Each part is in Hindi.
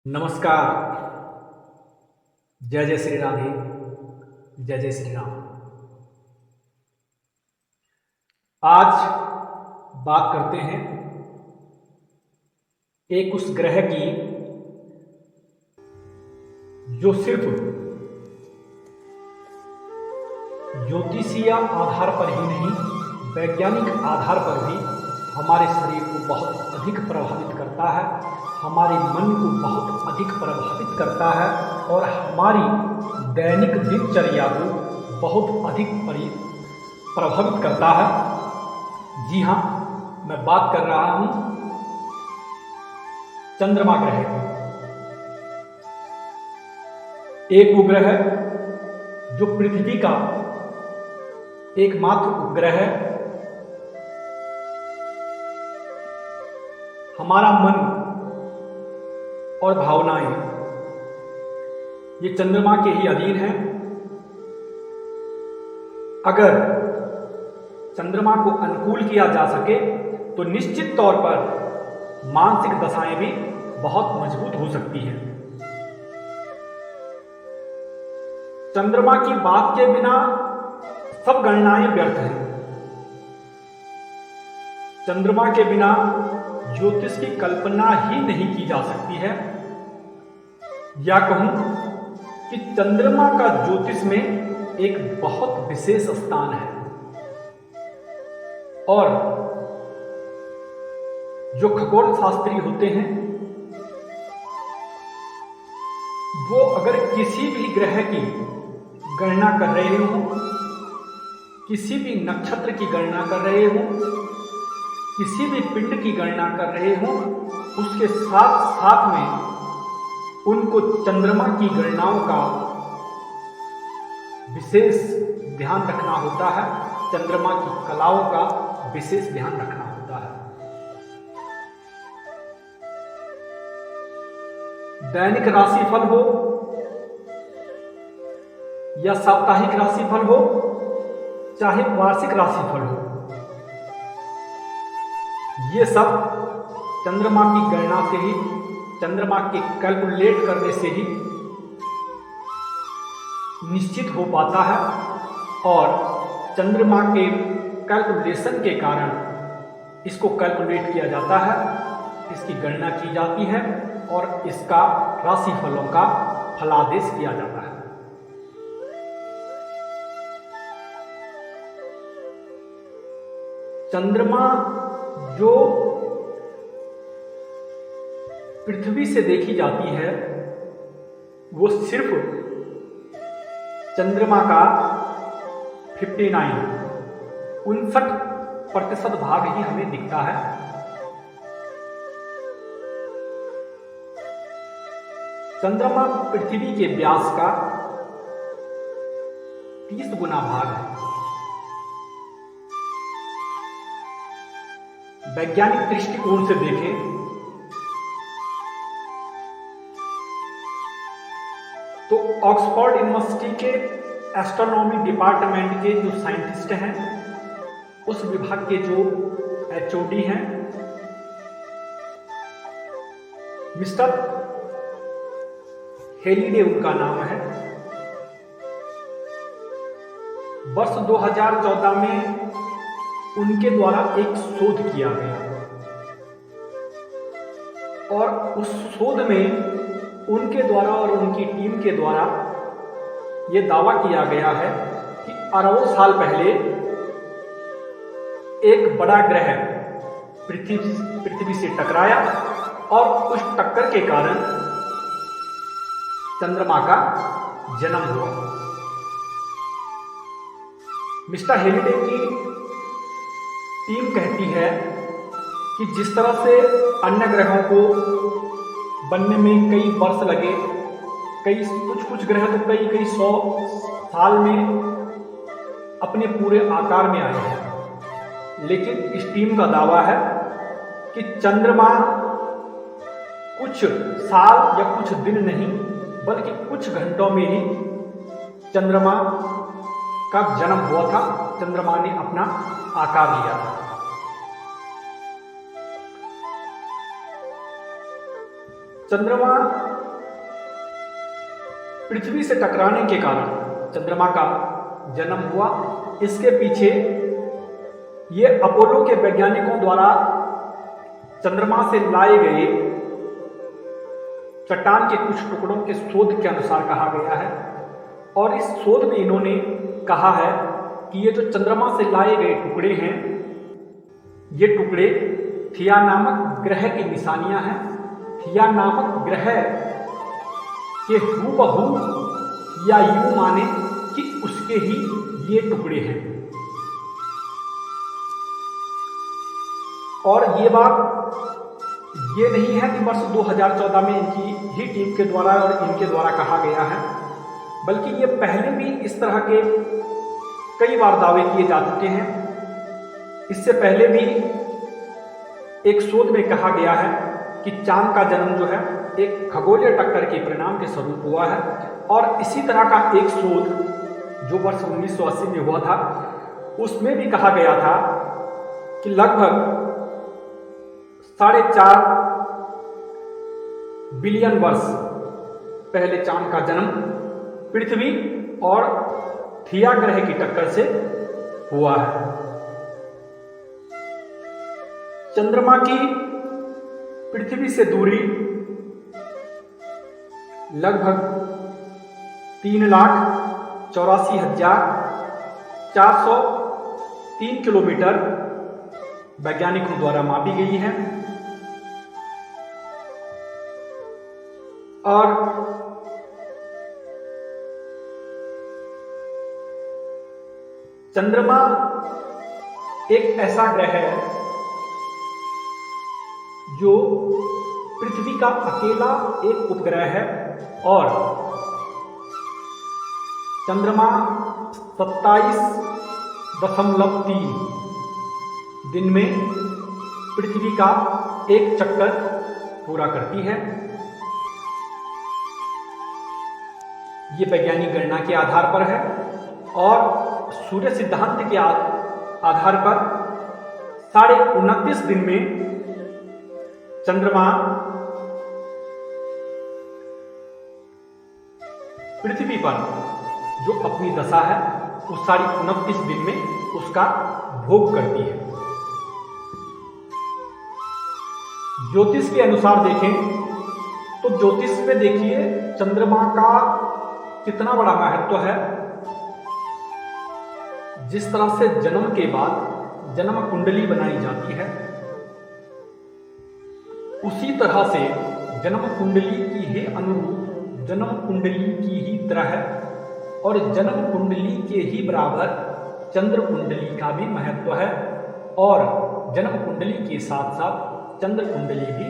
नमस्कार। जय जय श्री राधे। जय जय श्री राम। आज बात करते हैं एक उस ग्रह की जो सिर्फ ज्योतिषीय आधार पर ही नहीं, वैज्ञानिक आधार पर भी हमारे शरीर को बहुत अधिक प्रभावित करता है, हमारे मन को बहुत अधिक प्रभावित करता है और हमारी दैनिक दिनचर्या को बहुत अधिक प्रभावित करता है। जी हाँ, मैं बात कर रहा हूँ चंद्रमा ग्रह की। एक उपग्रह है जो पृथ्वी का एकमात्र उपग्रह है। हमारा मन और भावनाएं ये चंद्रमा के ही अधीन हैं। अगर चंद्रमा को अनुकूल किया जा सके तो निश्चित तौर पर मानसिक दशाएं भी बहुत मजबूत हो सकती हैं। चंद्रमा की बात के बिना सब गणनाएं व्यर्थ हैं। चंद्रमा के बिना ज्योतिष की कल्पना ही नहीं की जा सकती है। या कहूं कि चंद्रमा का ज्योतिष में एक बहुत विशेष स्थान है और जो खगोल शास्त्री होते हैं वो अगर किसी भी ग्रह की गणना कर रहे हों, किसी भी नक्षत्र की गणना कर रहे हों, किसी भी पिंड की गणना कर रहे हों, उसके साथ साथ में उनको चंद्रमा की गणनाओं का विशेष ध्यान रखना होता है, चंद्रमा की कलाओं का विशेष ध्यान रखना होता है। दैनिक राशिफल हो या साप्ताहिक राशिफल हो, चाहे वार्षिक राशिफल हो, ये सब चंद्रमा की गणना से ही, चंद्रमा के कैलकुलेट करने से ही निश्चित हो पाता है और चंद्रमा के कैलकुलेशन के कारण इसको कैलकुलेट किया जाता है, इसकी गणना की जाती है और इसका राशिफलों का फलादेश किया जाता है। चंद्रमा जो पृथ्वी से देखी जाती है वो सिर्फ चंद्रमा का 59% भाग ही हमें दिखता है। चंद्रमा पृथ्वी के व्यास का 30 गुना भाग है। वैज्ञानिक दृष्टिकोण से देखें तो ऑक्सफोर्ड यूनिवर्सिटी के एस्ट्रोनॉमी डिपार्टमेंट के जो साइंटिस्ट हैं, उस विभाग के जो एचओडी हैं, मिस्टर हेलिडे उनका नाम है, वर्ष 2014 में उनके द्वारा एक शोध किया गया और उस शोध में उनके द्वारा और उनकी टीम के द्वारा यह दावा किया गया है कि अरबों साल पहले एक बड़ा ग्रह पृथ्वी से टकराया और उस टक्कर के कारण चंद्रमा का जन्म हुआ। मिस्टर हेलिडे की टीम कहती है कि जिस तरह से अन्य ग्रहों को बनने में कई वर्ष लगे, कुछ ग्रह तो कई 100 साल में अपने पूरे आकार में आए हैं, लेकिन इस टीम का दावा है कि चंद्रमा कुछ साल या कुछ दिन नहीं बल्कि कुछ घंटों में ही चंद्रमा का जन्म हुआ था, चंद्रमा ने अपना आकार लिया था। चंद्रमा पृथ्वी से टकराने के कारण चंद्रमा का जन्म हुआ। इसके पीछे ये अपोलो के वैज्ञानिकों द्वारा चंद्रमा से लाए गए चट्टान के कुछ टुकड़ों के शोध के अनुसार कहा गया है। और इस शोध में इन्होंने कहा है कि ये जो चंद्रमा से लाए गए टुकड़े हैं, ये टुकड़े थिया नामक ग्रह की निशानियां हैं। थिया नामक ग्रह के हूबहू या यूं माने कि उसके ही ये टुकड़े हैं। और ये बात ये नहीं है कि वर्ष 2014 में इनकी ही टीम के द्वारा और इनके द्वारा कहा गया है, बल्कि ये पहले भी इस तरह के कई बार दावे किए जा चुके हैं। इससे पहले भी एक शोध में कहा गया है कि चांद का जन्म जो है एक खगोलीय टक्कर के परिणाम के स्वरूप हुआ है। और इसी तरह का एक शोध जो वर्ष 1980 में हुआ था, उसमें भी कहा गया था कि लगभग 4.5 बिलियन वर्ष पहले चांद का जन्म पृथ्वी और थिया ग्रह की टक्कर से हुआ है। चंद्रमा की पृथ्वी से दूरी लगभग 3,84,403 किलोमीटर वैज्ञानिकों द्वारा मापी गई है। और चंद्रमा एक ऐसा ग्रह है जो पृथ्वी का अकेला एक उपग्रह है। और चंद्रमा 27.3 दिन में पृथ्वी का एक चक्कर पूरा करती है। ये वैज्ञानिक गणना के आधार पर है। और सूर्य सिद्धांत के आधार पर 29.5 दिन में चंद्रमा पृथ्वी पर जो अपनी दशा है उस 29.5 दिन में उसका भोग करती है। ज्योतिष के अनुसार देखें तो ज्योतिष में देखिए चंद्रमा का कितना बड़ा महत्व है। जिस तरह से जन्म के बाद जन्म कुंडली बनाई जाती है, उसी तरह से जन्म कुंडली की ही अनुरूप जन्म कुंडली की ही तरह और जन्म कुंडली के ही बराबर चंद्र कुंडली का भी महत्व है। और जन्म कुंडली के साथ साथ चंद्र कुंडली भी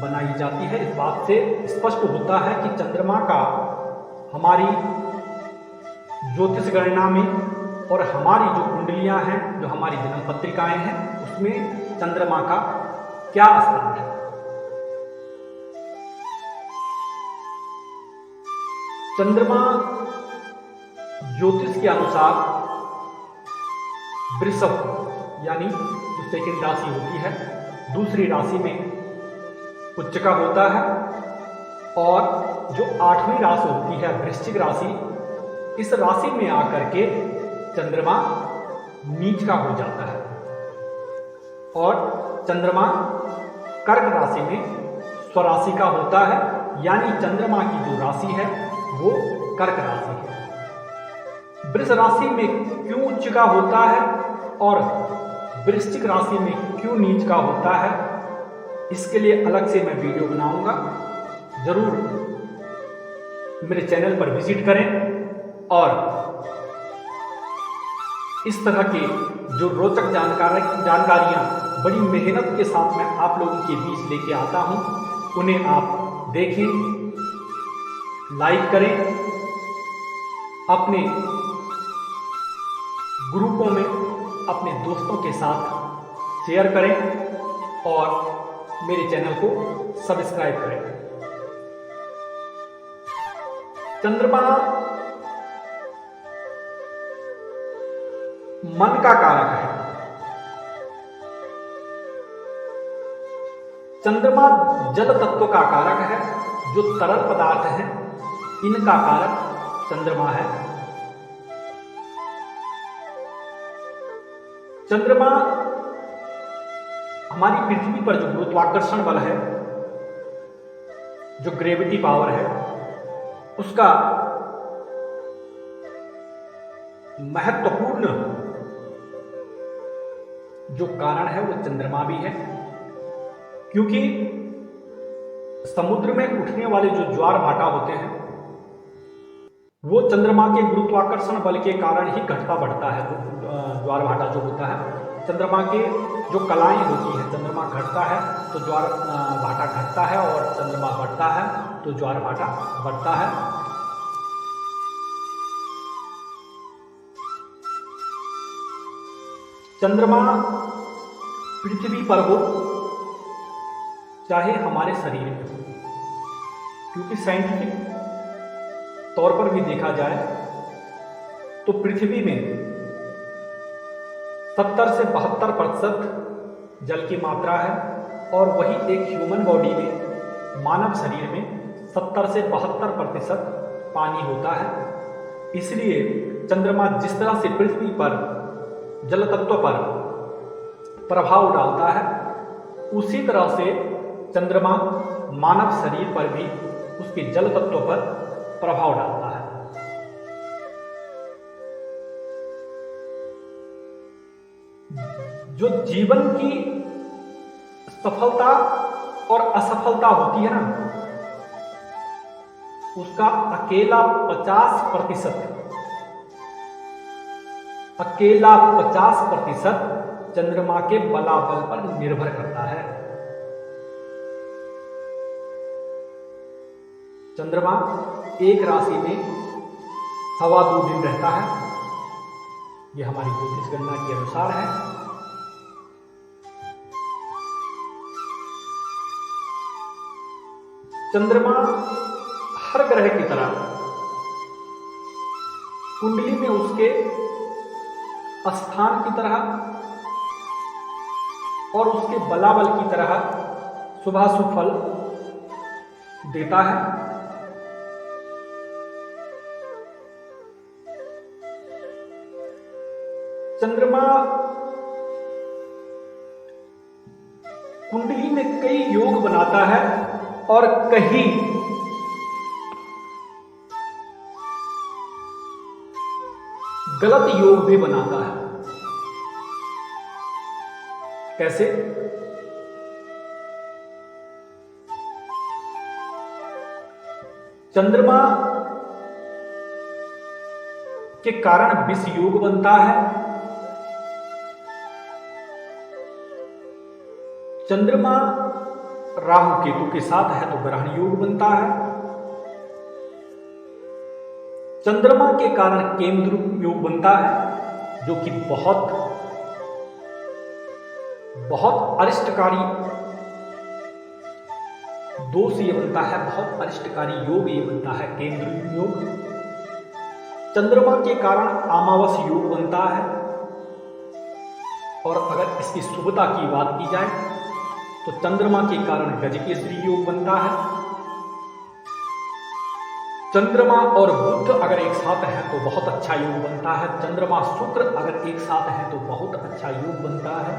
बनाई जाती है। इस बात से स्पष्ट होता है कि चंद्रमा का हमारी ज्योतिष गणना में और हमारी जो कुंडलियां हैं, जो हमारी जन्म पत्रिकाएं हैं, उसमें चंद्रमा का क्या स्थान है। चंद्रमा ज्योतिष के अनुसार वृषभ यानी जो सेकंड राशि होती है, दूसरी राशि में उच्च का होता है। और जो 8वीं राशि होती है वृश्चिक राशि, इस राशि में आकर के चंद्रमा नीच का हो जाता है। और चंद्रमा कर्क राशि में स्वराशि का होता है, यानी चंद्रमा की जो राशि है वो कर्क राशि है। वृष राशि में क्यों उच्च का होता है और वृश्चिक राशि में क्यों नीच का होता है, इसके लिए अलग से मैं वीडियो बनाऊंगा। जरूर मेरे चैनल पर विजिट करें और इस तरह के जो रोचक जानकारियां बड़ी मेहनत के साथ मैं आप लोगों के बीच लेके आता हूं, उन्हें आप देखें, लाइक करें, अपने ग्रुपों में अपने दोस्तों के साथ शेयर करें और मेरे चैनल को सब्सक्राइब करें। चंद्रमा मन का कारक है। चंद्रमा जल तत्व का कारक है। जो तरल पदार्थ हैं इनका कारक चंद्रमा है। चंद्रमा हमारी पृथ्वी पर जो गुरुत्वाकर्षण बल है, जो ग्रेविटी पावर है, उसका महत्वपूर्ण जो कारण है वो चंद्रमा भी है, क्योंकि समुद्र में उठने वाले जो ज्वार भाटा होते हैं वो चंद्रमा के गुरुत्वाकर्षण बल के कारण ही घटता बढ़ता है। ज्वार भाटा जो होता है, चंद्रमा के जो कलाएं होती हैं, चंद्रमा घटता है तो ज्वार भाटा घटता है, और चंद्रमा बढ़ता है तो ज्वार भाटा बढ़ता है। चंद्रमा पृथ्वी पर हो चाहे हमारे शरीर में हो, क्योंकि साइंटिफिक तौर पर भी देखा जाए तो पृथ्वी में 70 से 72% जल की मात्रा है, और वही एक ह्यूमन बॉडी में, मानव शरीर में 70 से 72% पानी होता है। इसलिए चंद्रमा जिस तरह से पृथ्वी पर जल तत्व पर प्रभाव डालता है, उसी तरह से चंद्रमा मानव शरीर पर भी उसके जल तत्व पर प्रभाव डालता है। जो जीवन की सफलता और असफलता होती है ना, उसका अकेला 50% चंद्रमा के बलाबल पर निर्भर करता है। चंद्रमा एक राशि में 2.25 दिन रहता है, यह हमारी ज्योतिष गणना के अनुसार है। चंद्रमा हर ग्रह की तरह कुंडली में उसके स्थान की तरह और उसके बलाबल की तरह शुभाशुभ फल देता है। चंद्रमा कुंडली में कई योग बनाता है और कहीं गलत योग भी बनाता है। कैसे? चंद्रमा के कारण विष योग बनता है। चंद्रमा राहु केतु के साथ है तो ग्रहण योग बनता है। चंद्रमा के कारण केंद्र योग बनता है, जो कि बहुत अरिष्टकारी दोष ये बनता है, बहुत अरिष्टकारी योग ये बनता है, केंद्र योग। चंद्रमा के कारण अमावस योग बनता है, और अगर इसकी शुभता की बात की जाए तो चंद्रमा के कारण गजकेसरी योग बनता है। चंद्रमा और बुध अगर एक साथ है तो बहुत अच्छा योग बनता है। चंद्रमा शुक्र अगर एक साथ है तो बहुत अच्छा योग बनता है।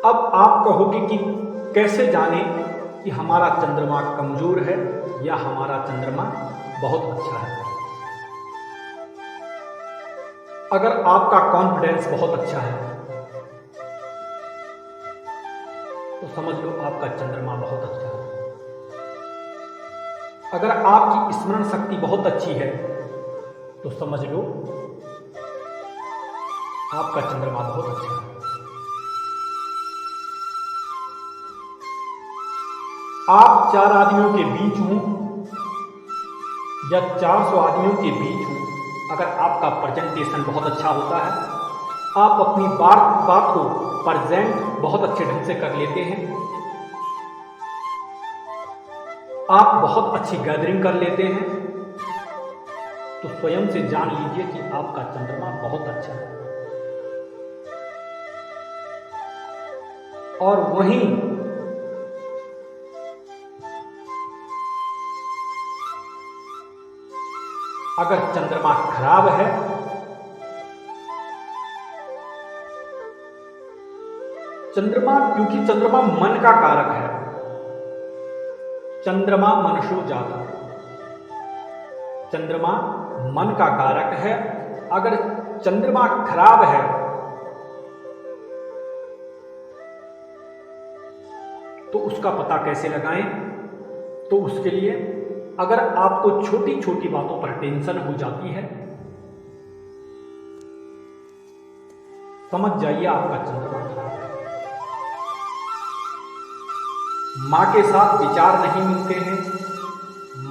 अब आप कहोगे कि कैसे जाने कि हमारा चंद्रमा कमजोर है या हमारा चंद्रमा बहुत अच्छा है। अगर आपका कॉन्फिडेंस बहुत अच्छा है तो समझ लो आपका चंद्रमा बहुत अच्छा है। अगर आपकी स्मरण शक्ति बहुत अच्छी है तो समझ लो आपका चंद्रमा बहुत अच्छा है। आप 4 आदमियों के बीच हो या 400 आदमियों के बीच हो, अगर आपका प्रेजेंटेशन बहुत अच्छा होता है, आप अपनी बात को प्रेजेंट बहुत अच्छे ढंग से कर लेते हैं, आप बहुत अच्छी गैदरिंग कर लेते हैं, तो स्वयं से जान लीजिए कि आपका चंद्रमा बहुत अच्छा है। और वहीं अगर चंद्रमा खराब है क्योंकि चंद्रमा मन का कारक है, चंद्रमा मनसो जाता, चंद्रमा मन का कारक है। अगर चंद्रमा खराब है तो उसका पता कैसे लगाएं? तो उसके लिए अगर आपको छोटी छोटी बातों पर टेंशन हो जाती है, समझ जाइए आपका चंद्रमा खराब है। मां के साथ विचार नहीं मिलते हैं,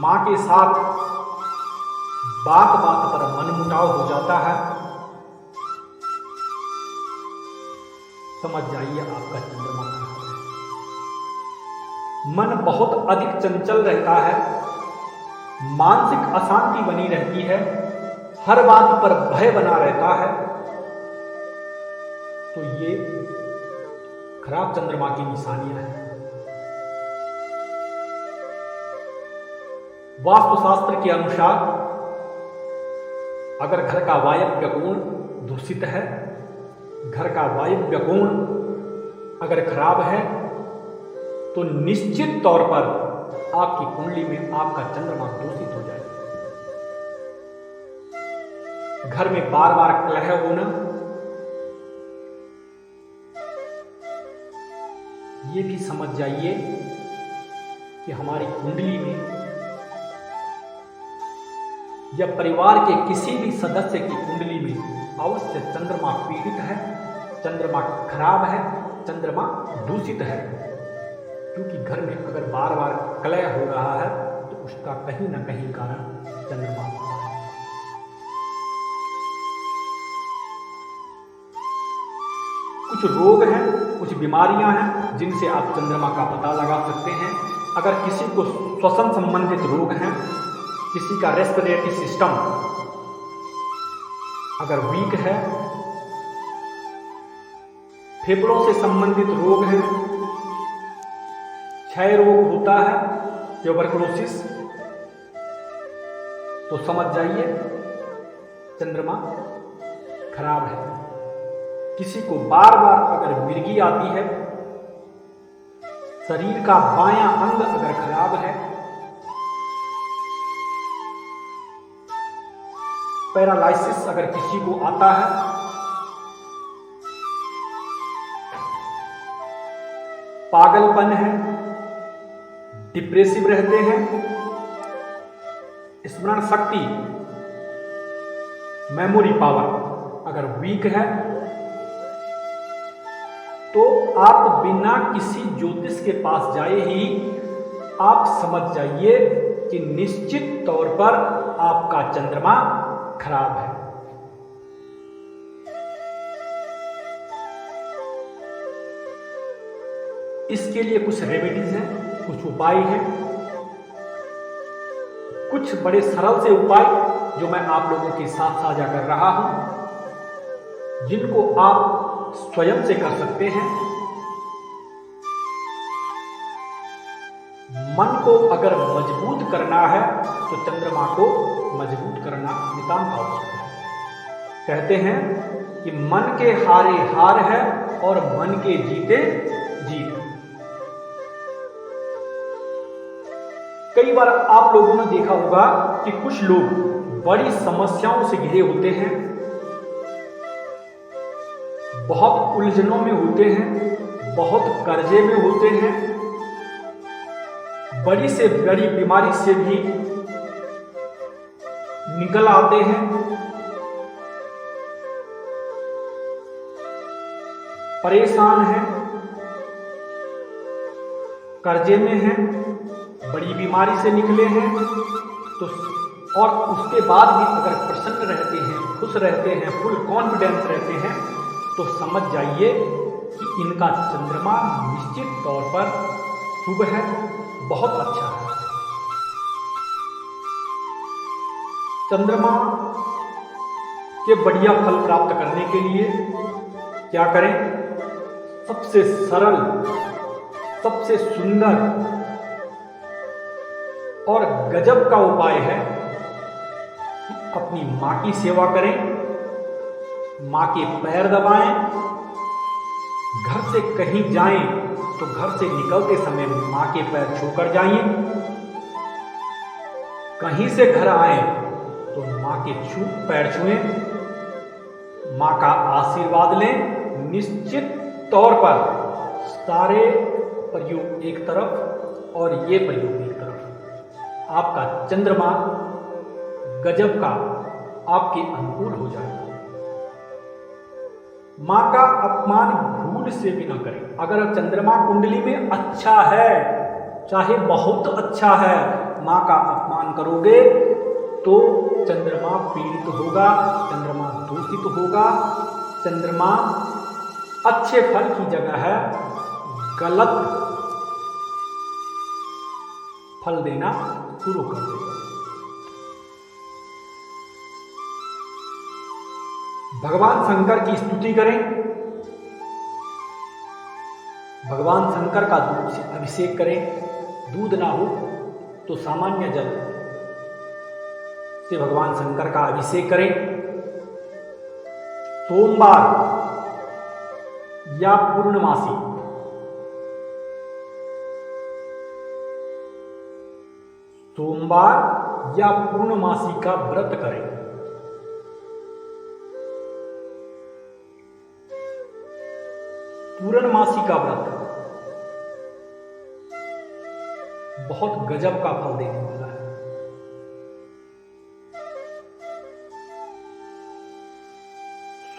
मां के साथ बात बात पर मनमुटाव हो जाता है, समझ जाइए आपका चंद्रमा खराब है। मन बहुत अधिक चंचल रहता है, मानसिक अशांति बनी रहती है, हर बात पर भय बना रहता है, तो ये खराब चंद्रमा की निशानियां हैं। वास्तुशास्त्र के अनुसार अगर घर का वायव्य कोण दूषित है, घर का वायव्य कोण अगर खराब है, तो निश्चित तौर पर आपकी कुंडली में आपका चंद्रमा दूषित हो जाएगा। घर में बार बार कलह होना, ये भी समझ जाइए कि हमारी कुंडली में या परिवार के किसी भी सदस्य की कुंडली में अवश्य चंद्रमा पीड़ित है, चंद्रमा खराब है, चंद्रमा दूषित है। क्योंकि घर में अगर बार बार कलह हो रहा है तो उसका कहीं ना कहीं कारण चंद्रमा होता है। कुछ रोग हैं, कुछ बीमारियां हैं जिनसे आप चंद्रमा का पता लगा सकते हैं। अगर किसी को श्वसन संबंधित रोग हैं, किसी का रेस्पिरेटरी सिस्टम अगर वीक है, फेफड़ों से संबंधित रोग हैं, क्षय रोग होता है, ट्यूबरकुलोसिस, तो समझ जाइए चंद्रमा खराब है। किसी को बार बार अगर मिर्गी आती है, शरीर का बायां अंग अगर खराब है, पैरालाइसिस अगर किसी को आता है, पागलपन है, डिप्रेसिव रहते हैं, स्मरण शक्ति, मेमोरी पावर अगर वीक है, तो आप बिना किसी ज्योतिष के पास जाए ही आप समझ जाइए कि निश्चित तौर पर आपका चंद्रमा खराब है। इसके लिए कुछ रेमेडीज हैं, कुछ उपाय हैं, कुछ बड़े सरल से उपाय जो मैं आप लोगों के साथ साझा कर रहा हूं, जिनको आप स्वयं से कर सकते हैं। मन को अगर मजबूत करना है तो चंद्रमा को मजबूत करना नितांत आवश्यक है। कहते हैं कि मन के हारे हार है और मन के जीते जीत। कई बार आप लोगों ने देखा होगा कि कुछ लोग बड़ी समस्याओं से घिरे होते हैं, बहुत उलझनों में होते हैं, बहुत कर्जे में होते हैं, बड़ी से बड़ी बीमारी से भी निकल आते हैं, परेशान हैं, कर्जे में हैं, बड़ी बीमारी से निकले हैं, तो और उसके बाद भी अगर प्रसन्न रहते हैं, खुश रहते हैं, फुल कॉन्फिडेंस रहते हैं, तो समझ जाइए कि इनका चंद्रमा निश्चित तौर पर शुभ है, बहुत अच्छा है। चंद्रमा के बढ़िया फल प्राप्त करने के लिए क्या करें? सबसे सरल, सबसे सुंदर और गजब का उपाय है कि अपनी मां की सेवा करें, मां के पैर दबाएं, घर से कहीं जाएं तो घर से निकलते समय मां के पैर छूकर जाइए, कहीं से घर आए तो मां के पैर छुएं, मां का आशीर्वाद लें। निश्चित तौर पर सारे प्रयोग एक तरफ और ये प्रयोग एक तरफ, आपका चंद्रमा गजब का आपके अनुकूल हो जाएगा। मां का अपमान भूल से भी ना करें। अगर चंद्रमा कुंडली में अच्छा है, चाहे बहुत अच्छा है, मां का अपमान करोगे तो चंद्रमा पीड़ित होगा, चंद्रमा दूषित होगा, चंद्रमा अच्छे फल की जगह है गलत फल देना शुरू कर देगा। भगवान शंकर की स्तुति करें, भगवान शंकर का दूध से अभिषेक करें। दूध ना हो तो सामान्य जल से भगवान शंकर का अभिषेक करें। सोमवार या पूर्णमासी, सोमवार या पूर्णमासी का व्रत करें। पूर्णमासी का व्रत बहुत गजब का फल देने वाला है।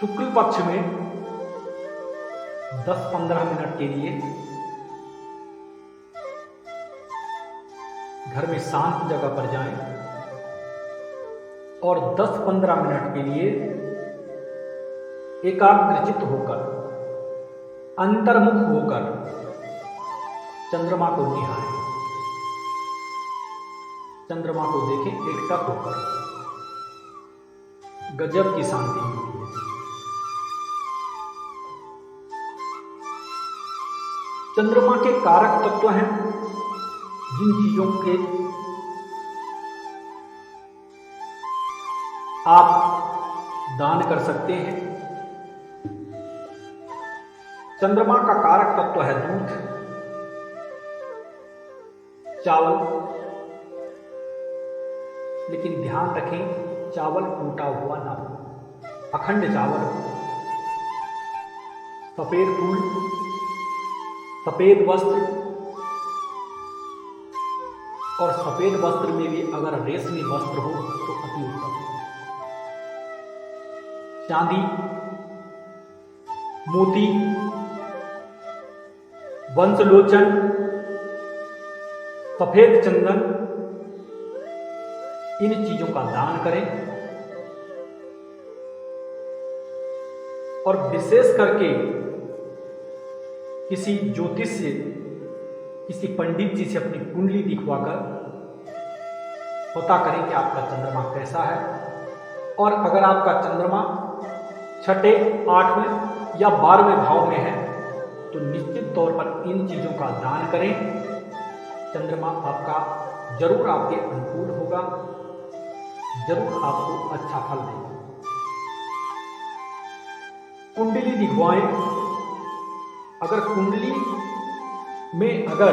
शुक्ल पक्ष में 10-15 मिनट के लिए घर में शांत जगह पर जाएं और 10-15 मिनट के लिए एकाग्रचित होकर, अंतर्मुख होकर चंद्रमा को निहारें, चंद्रमा को देखें एकटक होकर। गजब की शांति मिलती है। चंद्रमा के कारक तत्व हैं जिन चीजों के आप दान कर सकते हैं। चंद्रमा का कारक तत्व है दूध, चावल, लेकिन ध्यान रखें चावल टूटा हुआ ना हो, अखंड चावल हो। सफेद फूल, सफेद वस्त्र, और सफेद वस्त्र में भी अगर रेशमी वस्त्र हो तो अति उत्तम। चांदी, मोती, वंशलोचन, सफेद चंदन, इन चीजों का दान करें। और विशेष करके किसी ज्योतिष से, किसी पंडित जी से अपनी कुंडली दिखवाकर पता करें कि आपका चंद्रमा कैसा है। और अगर आपका चंद्रमा 6, 8वें या 12वें भाव में है तो निश्चित तौर पर इन चीजों का दान करें। चंद्रमा आपका जरूर आपके अनुकूल होगा, जरूर आपको अच्छा फल देगा। कुंडली दिखवाएं। अगर कुंडली में अगर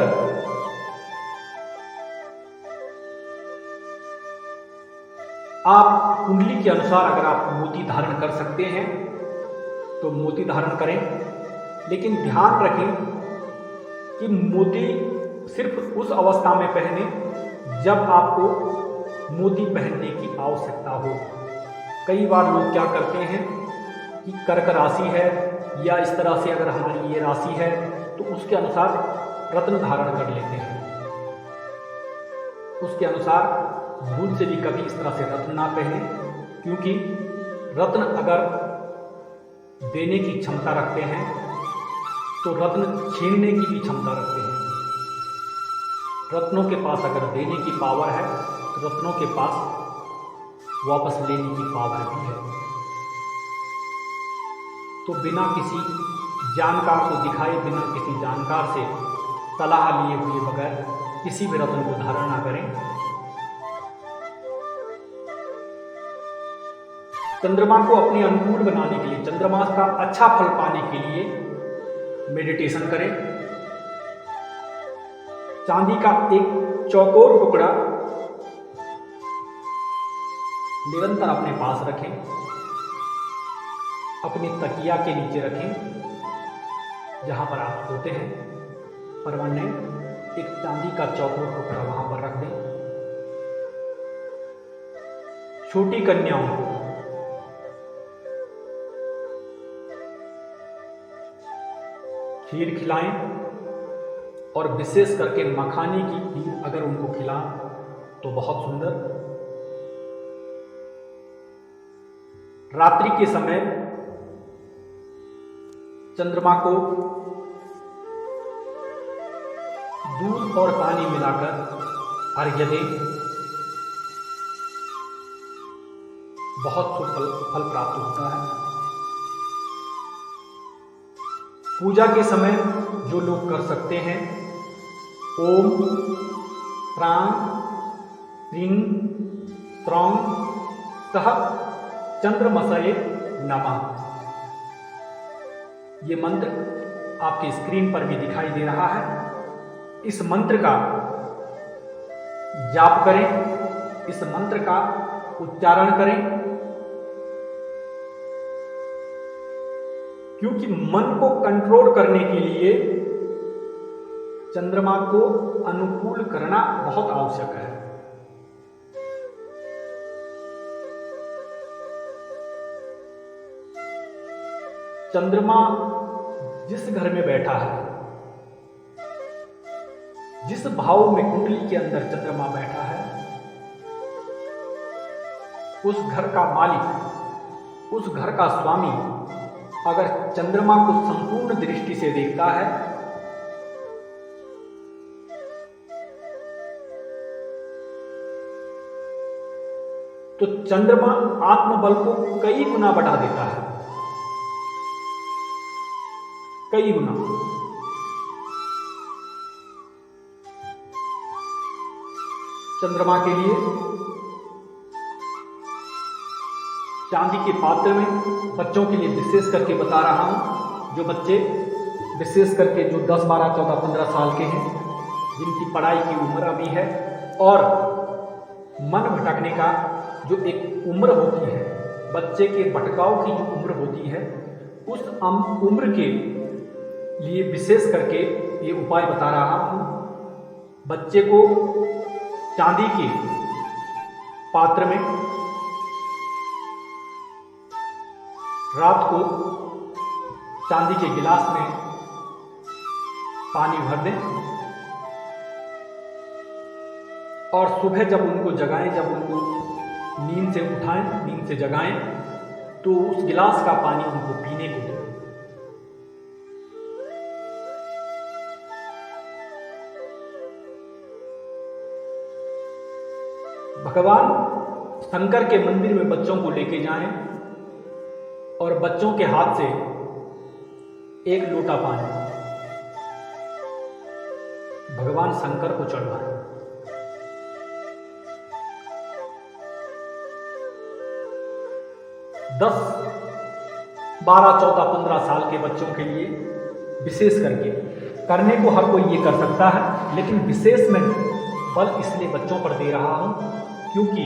आप कुंडली के अनुसार अगर आप मोती धारण कर सकते हैं तो मोती धारण करें, लेकिन ध्यान रखें कि मोती सिर्फ उस अवस्था में पहने जब आपको मोती पहनने की आवश्यकता हो। कई बार लोग क्या करते हैं कि कर्क राशि है या इस तरह से अगर हमारी ये राशि है तो उसके अनुसार रत्न धारण कर लेते हैं। उसके अनुसार भूल से भी कभी इस तरह से रत्न ना पहने, क्योंकि रत्न अगर देने की क्षमता रखते हैं तो रत्न छीनने की भी क्षमता रखते हैं। रत्नों के पास अगर देने की पावर है तो रत्नों के पास वापस लेने की पावर भी है। तो बिना किसी जानकार को दिखाए बिना किसी जानकार से सलाह लिए हुए बगैर किसी भी रत्न को धारण ना करें। चंद्रमा को अपने अनुकूल बनाने के लिए, चंद्रमा का अच्छा फल पाने के लिए मेडिटेशन करें। चांदी का एक चौकोर टुकड़ा निरंतर अपने पास रखें, अपनी तकिया के नीचे रखें, जहां पर आप सोते हैं परमानेंट एक चांदी का चौकोर टुकड़ा वहां पर रख दें। छोटी कन्याओं को खीर खिलाएं और विशेष करके मखाने की खीर अगर उनको खिलाएं तो बहुत सुंदर। रात्रि के समय चंद्रमा को दूध और पानी मिलाकर अर्घ्य दें, बहुत शुभ फल प्राप्त होता है। पूजा के समय जो लोग कर सकते हैं, ओम प्रां ह्रीं स्त्रौं सः चंद्रमसये नमः, ये मंत्र आपकी स्क्रीन पर भी दिखाई दे रहा है। इस मंत्र का जाप करें, इस मंत्र का उच्चारण करें, क्योंकि मन को कंट्रोल करने के लिए चंद्रमा को अनुकूल करना बहुत आवश्यक है। चंद्रमा जिस घर में बैठा है, जिस भाव में कुंडली के अंदर चंद्रमा बैठा है, उस घर का मालिक, उस घर का स्वामी अगर चंद्रमा को संपूर्ण दृष्टि से देखता है तो चंद्रमा आत्मबल को कई गुना बढ़ा देता है, कई गुना। चंद्रमा के लिए चांदी के पात्र में बच्चों के लिए विशेष करके बता रहा हूं, जो बच्चे विशेष करके जो 10, 12, 14, 15 साल के हैं, जिनकी पढ़ाई की उम्र अभी है और मन भटकने का जो एक उम्र होती है, बच्चे के भटकाव की जो उम्र होती है, उस उम्र के लिए विशेष करके ये उपाय बता रहा हूं। बच्चे को चांदी के पात्र में रात को चांदी के गिलास में पानी भर दें और सुबह जब उनको जगाएं, जब उनको नींद से उठाएं, नींद से जगाएं, तो उस गिलास का पानी उनको पीने को दें। भगवान शंकर के मंदिर में बच्चों को लेके जाएं और बच्चों के हाथ से 1 लोटा पानी भगवान शंकर को चढ़वाएं। दस 12, 14, 15 साल के बच्चों के लिए विशेष करके करने को हर कोई ये कर सकता है, लेकिन विशेष में बल इसलिए बच्चों पर दे रहा हूं क्योंकि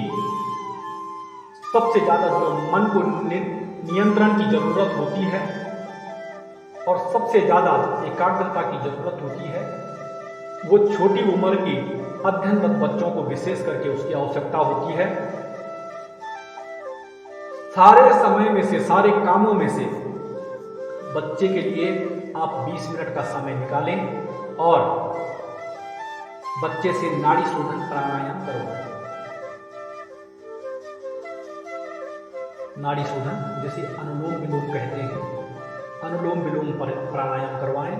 सबसे ज्यादा जो मन को नियंत्रण की जरूरत होती है और सबसे ज्यादा एकाग्रता की जरूरत होती है, वो छोटी उम्र के अध्ययनरत बच्चों को विशेष करके उसकी आवश्यकता होती है। सारे समय में से, सारे कामों में से बच्चे के लिए आप 20 मिनट का समय निकालें और बच्चे से नाड़ी शोधन प्राणायाम करवाएं। नाड़ी शोधन जैसे अनुलोम विलोम कहते हैं, अनुलोम विलोम पर प्राणायाम करवाएं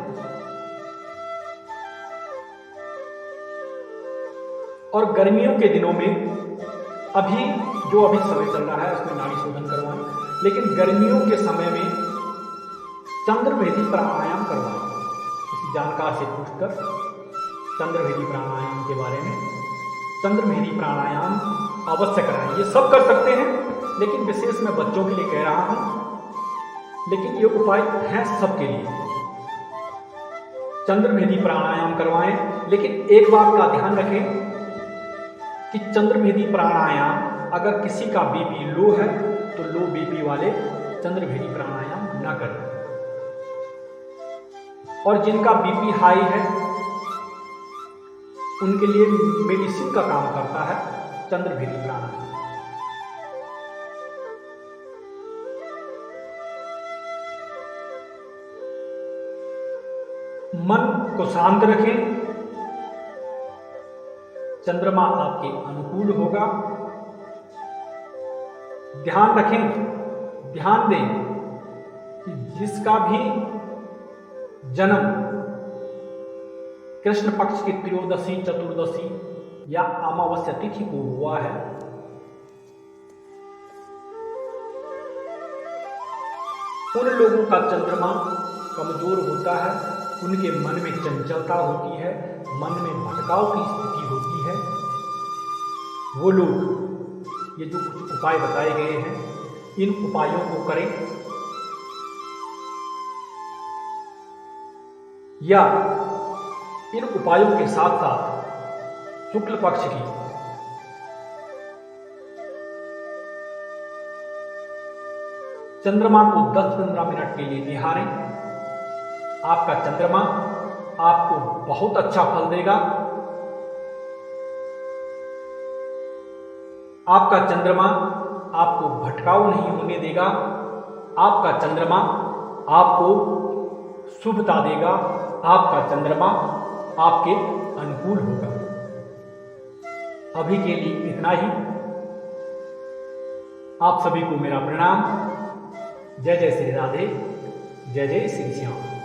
और गर्मियों के दिनों में अभी समय चल रहा है उसमें नाड़ी शोधन करवाएं, लेकिन गर्मियों के समय में चंद्रभेदी प्राणायाम करवाएं। किसी जानकार से पूछकर चंद्रभेदी प्राणायाम के बारे में चंद्रभेदी प्राणायाम अवश्य कराएं। ये सब कर सकते हैं, लेकिन विशेष मैं बच्चों के लिए कह रहा हूं, लेकिन ये उपाय हैं सबके लिए। चंद्रभेदी प्राणायाम करवाएं, लेकिन एक बात का ध्यान रखें कि चंद्रभेदी प्राणायाम अगर किसी का बीपी लो है तो लो बीपी वाले चंद्रभेदी प्राणायाम ना करें, और जिनका बीपी हाई है उनके लिए मेडिसिन का काम करता है चंद्रभेदी प्राणायाम। मन को शांत रखें, चंद्रमा आपके अनुकूल होगा। ध्यान रखें, ध्यान दें कि जिसका भी जन्म कृष्ण पक्ष की त्रयोदशी, चतुर्दशी या अमावस्या तिथि को हुआ है, उन लोगों का चंद्रमा कमजोर होता है, उनके मन में चंचलता होती है, मन में भटकाव की स्थिति होती है। वो लोग ये जो कुछ उपाय बताए गए हैं, इन उपायों को करें, या इन उपायों के साथ साथ शुक्ल पक्ष की चंद्रमा को 10-15 मिनट के लिए निहारें। आपका चंद्रमा आपको बहुत अच्छा फल देगा। आपका चंद्रमा आपको भटकाव नहीं होने देगा। आपका चंद्रमा आपको शुभता देगा। आपका चंद्रमा आपके अनुकूल होगा। अभी के लिए इतना ही। आप सभी को मेरा प्रणाम। जय जय श्री राधे, जय जय श्री श्याम।